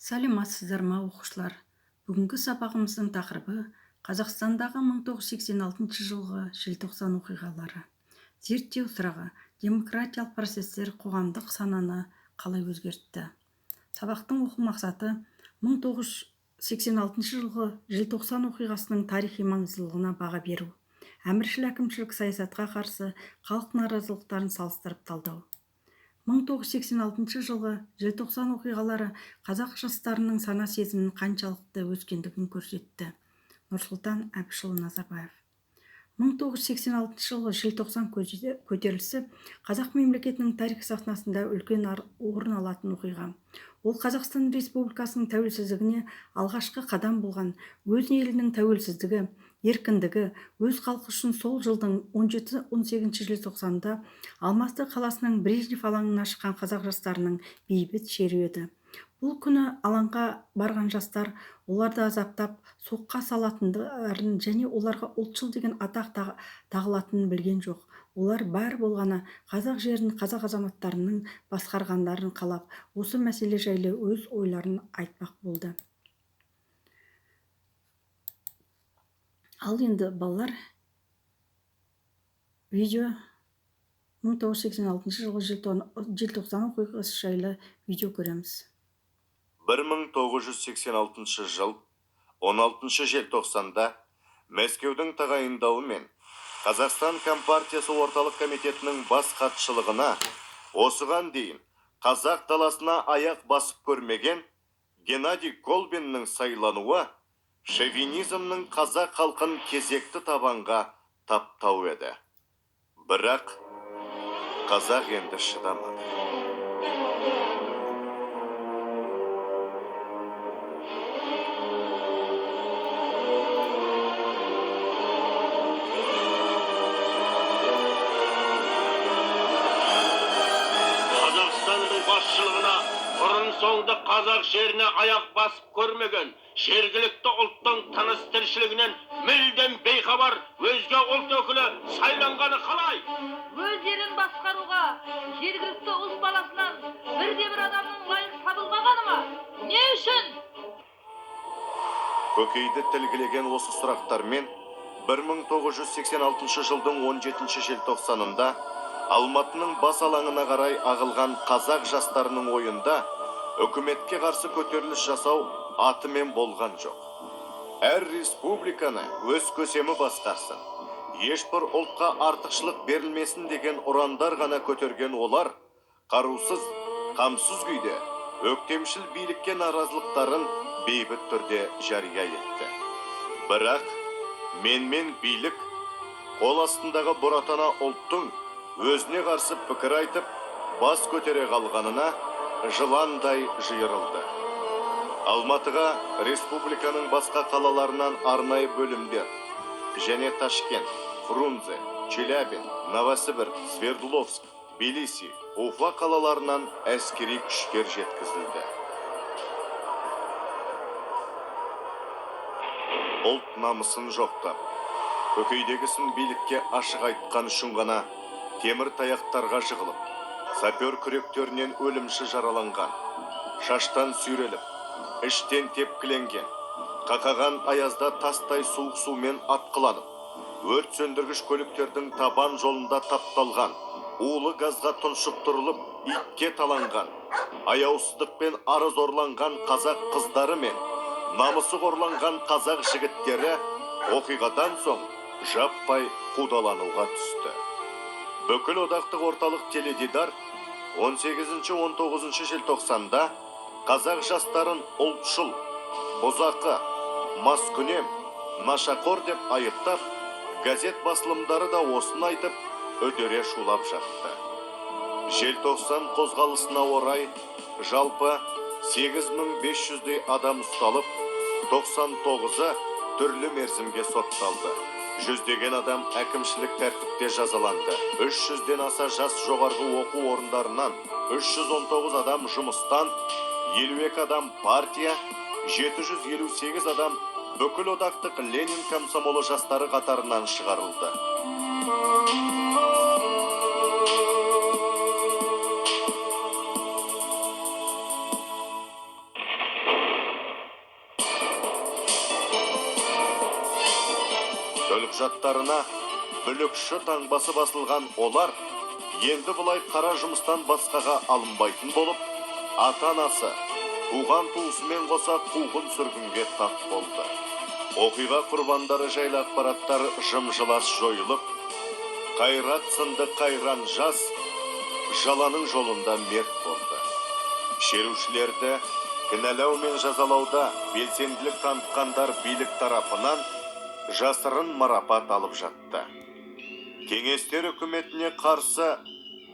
Сәлеметсіздер ма оқушылар? Бүгінгі сабағымыздың тақырыбы Қазақстандағы 1986 жылғы желтоқсан оқиғалары. Зерттеу сұрағы: демократиялық процестер қоғамдық сананы қалай өзгертті? Сабақтың оқу мақсаты 1986 жылғы желтоқсан оқиғасының тарихи маңыздылығына баға беру, әміршіл әкімшілік саясатқа қарсы халық наразылықтарын салыстырып талдау. 1986 жылғы желтоқсан оқиғалары қазақ жастарының сана сезімінің қаншалықты өскендігін көрсетті. Нұрсұлтан Әбішұлы Назарбаев. 1986 жылғы желтоқсан көтерілісі қазақ мемлекетінің тарих сахнасында үлкен орын алатын оқиға. Ол Қазақстан Республикасының тәуелсіздігіне алғашқы қадам болған. Өз елінің тәуелсіздігі, еркіндігі, өз халқы үшін сол жылдың 17-18 желтоқсанында Алматы қаласының Брежнев алаңына шыққан қазақ жастарының бейбіт шеруі еді. Бұл күні алаңға барған жастар оларды азаптап, соққа салатындарын және оларға ұлтшыл деген атақ тағылатынын білген жоқ. Олар бар болғаны қазақ жерін қазақ азаматтарының басқарғандарын қалап, осы мәселе жайлы өз ойларын айтпақ болды. Ал енді балалар, видео 1986 жылғы желтоқсан оқиғасы жайлы видео көреміз. 1986 жыл 16 желтоқсанда Мәскеудің тағайындауымен Қазақстан Компартиясы орталық комитетінің бас хатшылығына осыған дейін қазақ даласына аяқ басып көрмеген Геннадий Колбиннің сайлануы шовинизмнің қазақ халқын кезекті табанға таптау еді. Бірақ қазақ енді шыдамады. Басшылығына бұрын-соңды қазақ жеріне аяқ басып көрмеген, жергілікті ұлттың тыныс тіршілігінен мүлдем бейхабар өзге ұлт өкілі сайланғаны қалай? Өз елін басқаруға жергілікті ұлт баласынан бірде-бір адамның лайық табылмағаны ма? Не үшін? Көкейді тілгілеген осы сұрақтармен 1986 жылдың 17 желтоқсанында Алматының бас алаңына қарай ағылған қазақ жастарының ойында үкіметке қарсы көтеріліс жасау атымен болған жоқ. Әр республиканы өз көсемі басқарсын, ешбір ұлтқа артықшылық берілмесін деген ұрандар ғана көтерген олар, қарусыз, қамсыз күйде өктемшіл билікке наразылықтарын бейбіт түрде жария етті. Бірақ менмен билік қол астындағы бұратана ұлттың өзіне қарсы пікір айтып, бас көтере қалғанына жыландай жиырылды. Алматыға республиканың басқа қалаларынан арнайы бөлімдер және Ташкент, Фрунзе, Челябин, Новосібір, Свердловск, Тбилиси, Уфа қалаларынан әскери күштер жеткізілді. Ұлт намысын жоқтап, көкейдегісін билікке ашық айтқан үшін ғана темір таяқтарға жығылып, сапер күректерінен өлімші жараланған, шаштан сүйреліп, іштен тепкіленген, қақаған аязда тастай суық сумен атқыланып, өрт сөндіргіш көліктердің табан жолында тапталған, улы газға тұншықтырылып, итке таланған, аяусыздықпен арыз орланған қазақ қыздары мен намысы қорланған қазақ жігіттері оқиғадан соң жаппай қудалануға түсті. Бүкіл одақтық орталық теледидар 18-19 желтоқсанда қазақ жастарын ұлтшыл, бұзақы, маскүнем, нашақор деп айыптап, газет басылымдары да осын айтып, өдере шулап жатты. Желтоқсан қозғалысына орай жалпы 8500-дей адам ұсталып, 99-ы түрлі мерзімге сотталды. Жүздеген адам әкімшілік тәртіпте жазаланды. 300-ден аса жас жоғарғы оқу орындарынан, 319 адам жұмыстан, 52 адам партия, 758 адам бүкіл одақтық Ленин комсомолы жастары қатарынан шығарылды. құжаттарына бүлікші таңбасы басылған олар енді бұлай қара жұмыстан басқаға алынбайтын болып, ата-анасы, туған туысымен қоса қуғын сүргінге тап болды. Оқиға құрбандары жайлы ақпараттар жым-жылас жойылып, қайрат сынды қайран жас жаланың жолында мерт болды. Шерушілерді кінәлау мен жазалауда белсенділік танытқандар билік тарапынан жасырын марапат алып жатты. Кеңестер үкіметіне қарсы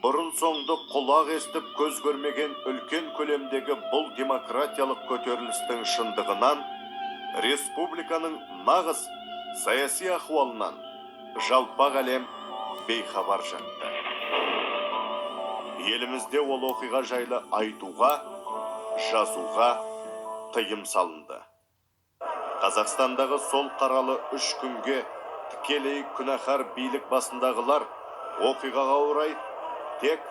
бұрын соңды құлақ естіп көз көрмеген үлкен көлемдегі бұл демократиялық көтерілістің шындығынан, республиканың нағыз саяси ахуалынан жалпақ әлем бейхабар жатты. Елімізде ол оқиға жайлы айтуға, жазуға тыйым салынды. Қазақстандағы сол қаралы 3 күнге тікелей күнәһар билік басындағылар оқиғаға орай тек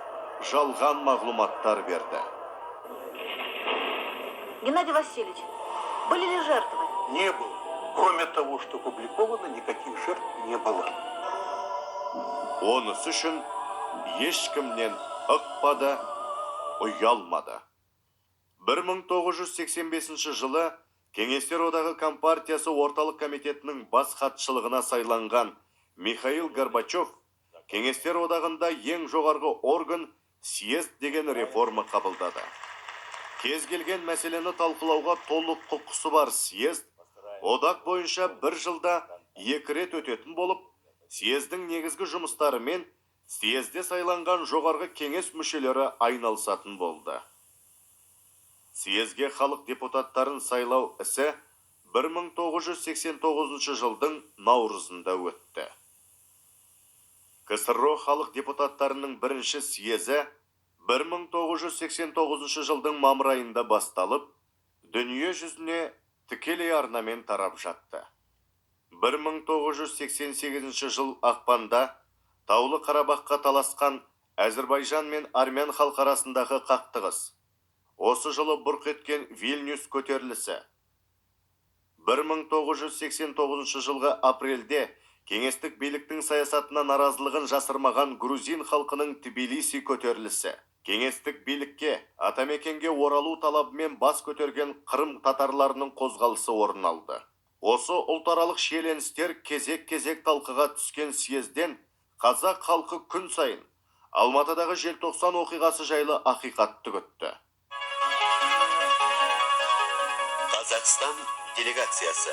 жалған мағлұматтар берді. Геннадий Васильевич, были ли жертвы? Не было. Кроме того, что опубликовано, никаких жертв не было. Онысы үшін ешкімнен ықпады, ұялмады. 1985 жылы Кеңестер одағы Компартиясы орталық комитетінің бас хатшылығына сайланған Михаил Горбачев Кеңестер одағында ең жоғарғы орган съезд деген реформа қабылдады. Кез келген мәселені талқылауға толық құқысы бар съезд одақ бойынша 1 жылда 2 рет өтетін болып, съездің негізгі жұмыстарымен съезде сайланған жоғарғы кеңес мүшелері айналысатын болды. Съезге халық депутаттарын сайлау ісі 1989 жылдың наурызында өтті. КСРО халық депутаттарының бірінші съезі 1989 жылдың мамыр айында басталып, дүние жүзіне тікелей арнамен тарап жатты. 1988 жыл ақпанда Таулы Қарабаққа таласқан Әзірбайжан мен Армян халқы арасындағы қақтығыс. Осы жылы бұрқ еткен Вильнюс көтерілісі. 1989 жылғы апрельде кеңестік биліктің саясатына наразылығын жасырмаған грузин халқының Тбилиси көтерілісі. Кеңестік билікке атамекенге оралу талабымен бас көтерген Қырым татарларының қозғалысы орын алды. Осы ұлтаралық шиеленістер кезек-кезек талқыға түскен съезден қазақ халқы күн сайын Алматыдағы желтоқсан оқиғасы жайлы ақиқатты күтті. Қазақстан делегациясы.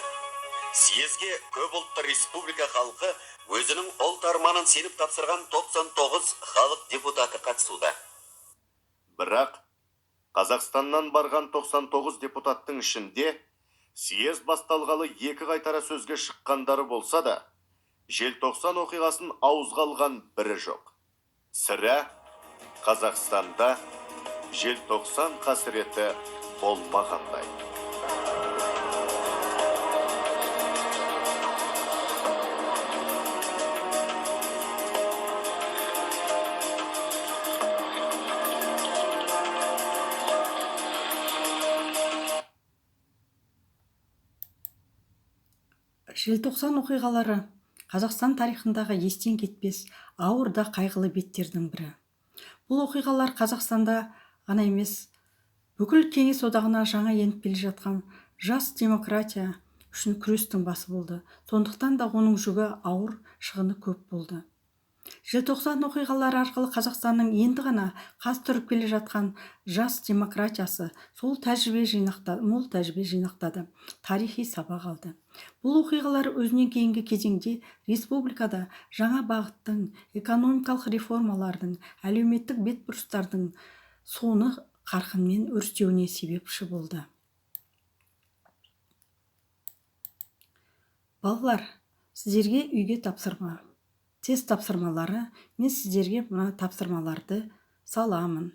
Съезге көп ұлтты республика халқы өзінің ұлт арманын сеніп тапсырған 99 халық депутаты қатысуда. Бірақ Қазақстаннан барған 99 депутаттың ішінде съезд басталғалы 2 қайтара сөзге шыққандары болса да, желтоқсан оқиғасын ауызға алған бірі жоқ. Сірә Қазақстанда желтоқсан қасіреті болмағандай. Желтоқсан оқиғалары Қазақстан тарихындағы естен кетпес ауыр да қайғылы беттердің бірі. Бұл оқиғалар Қазақстанда ғана емес, бүкіл кеңес одағына жаңа еніп келе жатқан жас демократия үшін күрестің басы болды. Сондықтан да оның жүгі ауыр, шығыны көп болды. Желтоқсан оқиғалары арқылы Қазақстанның енді ғана қаз тұрып келе жатқан жас демократиясы мол тәжірибе жинақтады, тарихи сабақ алды. Бұл оқиғалар өзінен кейінгі кезеңде республикада жаңа бағыттың, экономикалық реформалардың, әлеуметтік бетбұрыстардың соны қарқынмен өрістеуіне себепші болды. Балалар, сіздерге үйге тапсырма. Тест тапсырмалары, мен сіздерге мына тапсырмаларды саламын.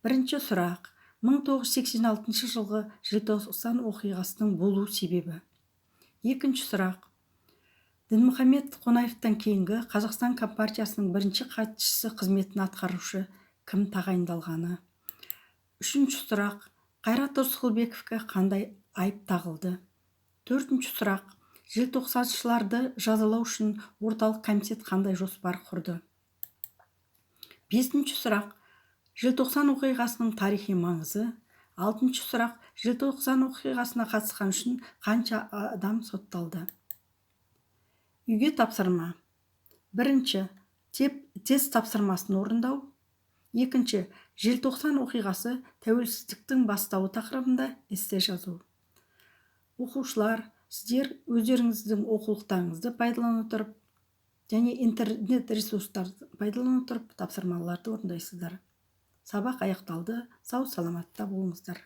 Бірінші сұрақ, 1986 жылғы желтоқсан оқиғасының болу себебі. Екінші сұрақ, Дінмұхамед Қонаевтан кейінгі Қазақстан Компартиясының бірінші хатшысы қызметін атқарушы кім тағайындалғаны. Үшінші сұрақ, Қайрат Рысқұлбековке қандай айып тағылды. Төртінші сұрақ, желтоқсаншыларды жазалау үшін орталық комитет қандай жоспар құрды? 5-ші сұрақ. Желтоқсан оқиғасының тарихи маңызы. 6-ші сұрақ. Желтоқсан оқиғасына қатысқан үшін қанша адам сотталды? Үйге тапсырма. 1. Тест тапсырмасын орындау. 2. Желтоқсан оқиғасы тәуелсіздіктің бастауы тақырыбында эссе жазу. Оқушылар, сіздер өздеріңіздің оқулықтарыңызды пайдалана отырып және интернет ресурстарды пайдалана отырып тапсырмаларды орындайсыздар. Сабақ аяқталды. Сау саламатта болыңыздар.